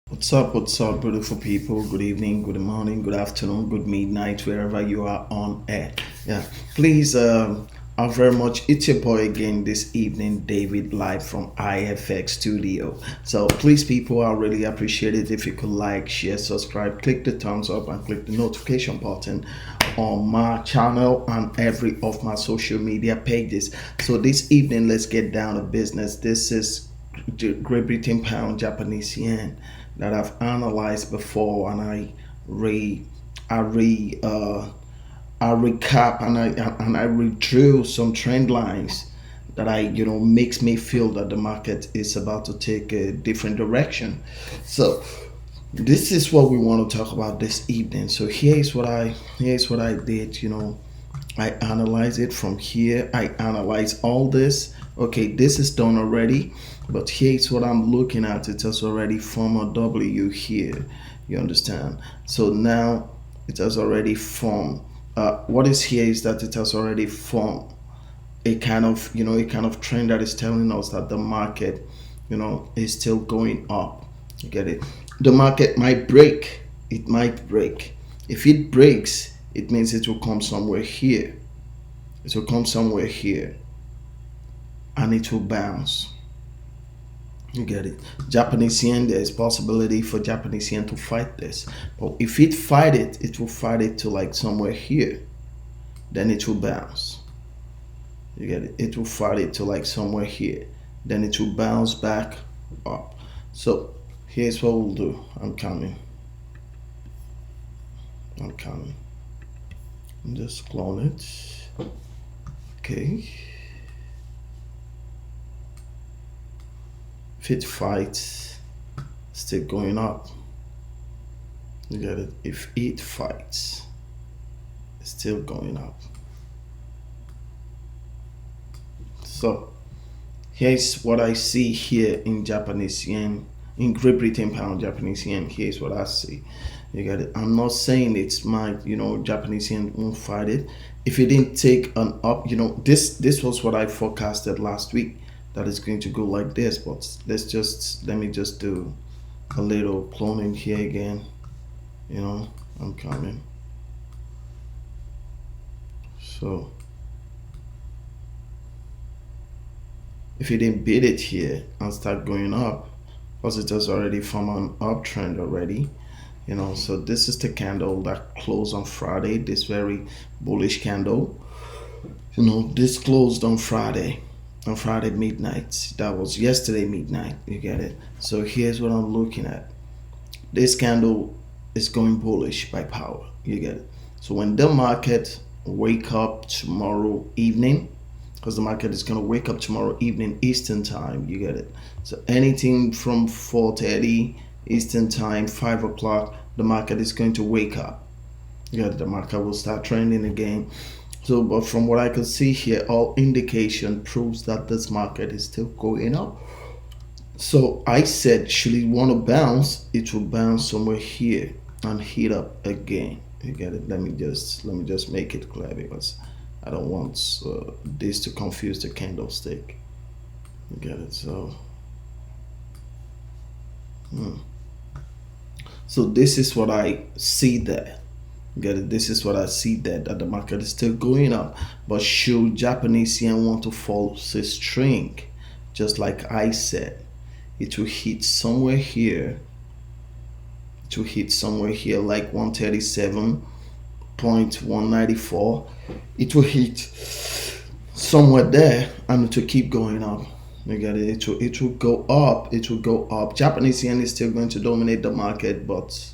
What's up, beautiful people? Good evening, good morning, good afternoon, good midnight, wherever you are on air. Yeah, please, I very much. It's your boy again this evening, David, live from IFX Studio. So please, people, I really appreciate it if you could like, share, subscribe, click the thumbs up, and click the notification button on my channel and every of my social media pages. So this evening, let's get down to business. This is the Great Britain pound, Japanese yen that I've analyzed before, and I recap and I redrew some trend lines that makes me feel that the market is about to take a different direction. So this is what we want to talk about this evening. So here's what I did. I analyze it from here. I analyze all this. Okay, this is done already, but here's what I'm looking at. It has already formed a W here. You understand? So now it has already formed. What is here is that it has already formed a kind of trend that is telling us that the market is still going up. You get it? The market might break. It might break. If it breaks, it means it will come somewhere here. It will come somewhere here, and it will bounce. You get it? Japanese yen, there is possibility for Japanese yen to fight this, but if it fight it, it will fight it to like somewhere here, then it will bounce. You get it? It will fight it to like somewhere here, then it will bounce back up. So here's what we'll do. I'm coming. Just clone it. Okay. If it fights, still going up. You get it? If it fights, it's still going up. So here's what I see here in Japanese yen, in Great Britain pound, Japanese yen. Here's what I see. You get it? I'm not saying it's my, Japanese yen won't fight it. If it didn't take an up, this was what I forecasted last week, that is going to go like this. But let me just do a little cloning here again. I'm coming. So if it didn't beat it here and start going up, because it has already formed an uptrend already. So this is the candle that closed on Friday, this very bullish candle. This closed on Friday midnight. That was yesterday midnight. You get it? So here's what I'm looking at. This candle is going bullish by power. You get it? So when the market wake up tomorrow evening, because the market is going to wake up tomorrow evening Eastern time, you get it? So anything from 4:30 Eastern time, 5 o'clock, the market is going to wake up. Yeah, the market will start trending again. So, but from what I can see here, all indication proves that this market is still going up. So I said, should it want to bounce, it will bounce somewhere here and hit up again. You get it? Let me just make it clear, because I don't want this to confuse the candlestick. You get it? So. So this is what I see there. Get it? This is what I see there, that the market is still going up. But should Japanese yen want to fall a string, just like I said, it will hit somewhere here. It will hit somewhere here, like 137.194. It will hit somewhere there, and it will keep going up. You get it? It will go up. It will go up. Japanese yen is still going to dominate the market, but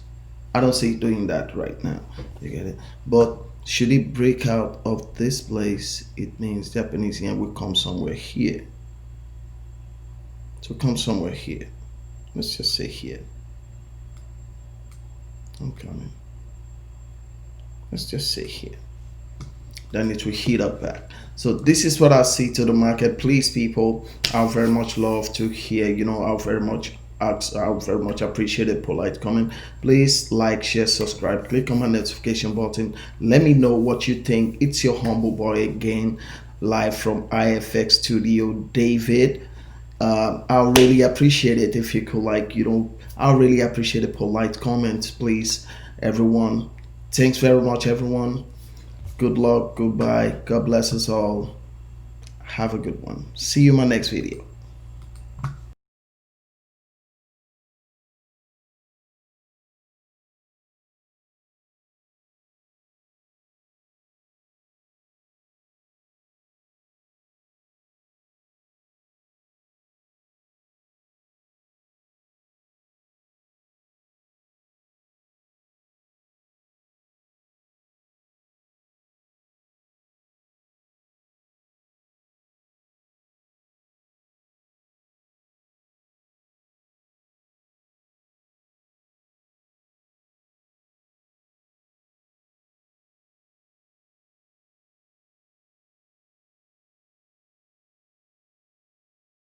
I don't see it doing that right now. You get it? But should it break out of this place, it means Japanese yen will come somewhere here. So come somewhere here. Let's just say here. I'm coming. Let's just say here. Then it will hit up back. So this is what I see to the market. Please, people, I very much love to hear, I very much appreciate a polite comment. Please like, share, subscribe, click on my notification button. Let me know what you think. It's your humble boy again, live from IFX Studio, David. I'll really appreciate it if you could, I'll really appreciate a polite comment, please, everyone. Thanks very much, everyone. Good luck. Goodbye. God bless us all. Have a good one. See you in my next video.